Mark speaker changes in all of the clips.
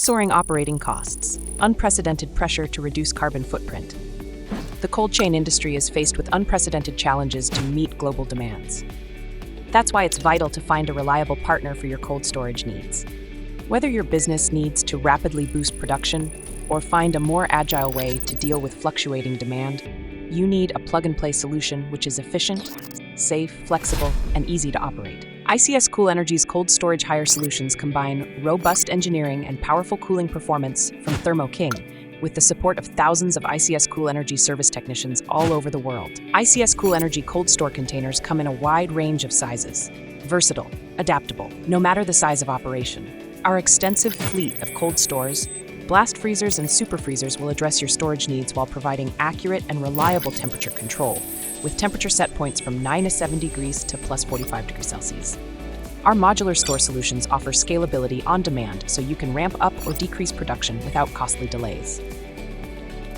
Speaker 1: Soaring operating costs, unprecedented pressure to reduce carbon footprint. The cold chain industry is faced with unprecedented challenges to meet global demands. That's why it's vital to find a reliable partner for your cold storage needs. Whether your business needs to rapidly boost production or find a more agile way to deal with fluctuating demand, you need a plug-and-play solution which is efficient, safe, flexible, and easy to operate. ICS Cool Energy's cold storage hire solutions combine robust engineering and powerful cooling performance from Thermo King with the support of thousands of ICS Cool Energy service technicians all over the world. ICS Cool Energy cold store containers come in a wide range of sizes, versatile, adaptable, no matter the size of operation. Our extensive fleet of cold stores, blast freezers, and super freezers will address your storage needs while providing accurate and reliable temperature control, with temperature set points from 9 to 7 degrees to plus 45 degrees Celsius. Our modular store solutions offer scalability on demand so you can ramp up or decrease production without costly delays.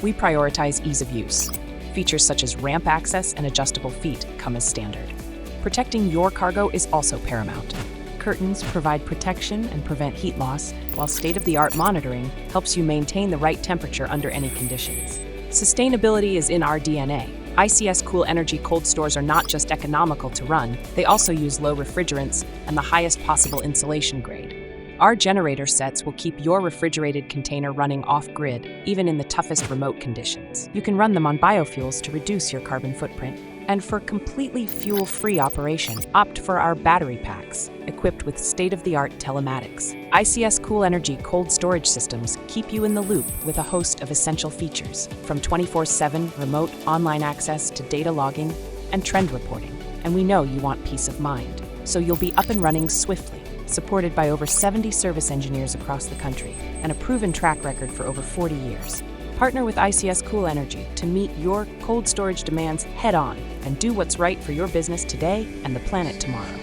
Speaker 1: We prioritize ease of use. Features such as ramp access and adjustable feet come as standard. Protecting your cargo is also paramount. Curtains provide protection and prevent heat loss, while state-of-the-art monitoring helps you maintain the right temperature under any conditions. Sustainability is in our DNA. ICS Cool Energy cold stores are not just economical to run, they also use low refrigerants and the highest possible insulation grade. Our generator sets will keep your refrigerated container running off-grid, even in the toughest remote conditions. You can run them on biofuels to reduce your carbon footprint. And for completely fuel-free operation, opt for our battery packs, equipped with state-of-the-art telematics. ICS Cool Energy cold storage systems keep you in the loop with a host of essential features, from 24/7 remote online access to data logging and trend reporting. And we know you want peace of mind, so you'll be up and running swiftly, supported by over 70 service engineers across the country and a proven track record for over 40 years. Partner with ICS Cool Energy to meet your cold storage demands head-on and do what's right for your business today and the planet tomorrow.